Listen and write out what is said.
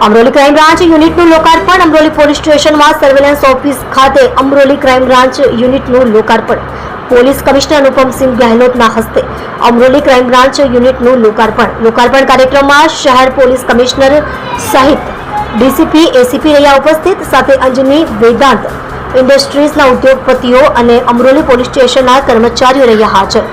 Amroli crime branch યુનિટનું લોકાર્પણ. Amroli police સ્ટેશનમાં સર્વેલન્સ ઓફિસ ખાતે અમરોલી ક્રાઇમ બ્રાન્ચ યુનિટનું લોકાર્પણ. પોલીસ કમિશનર અનુપમસિંહ ગહેલોતના હસ્તે અમરોલી ક્રાઇમ બ્રાન્ચ યુનિટનું લોકાર્પણ કાર્યક્રમમાં શહેર પોલીસ કમિશનર સહિત ડીસીપી એસીપી રહ્યા ઉપસ્થિત. સાથે અંજની વેદાંત ઇન્ડસ્ટ્રીઝના ઉદ્યોગપતિઓ અને અમરોલી પોલીસ સ્ટેશનના કર્મચારીઓ રહ્યા હાજર.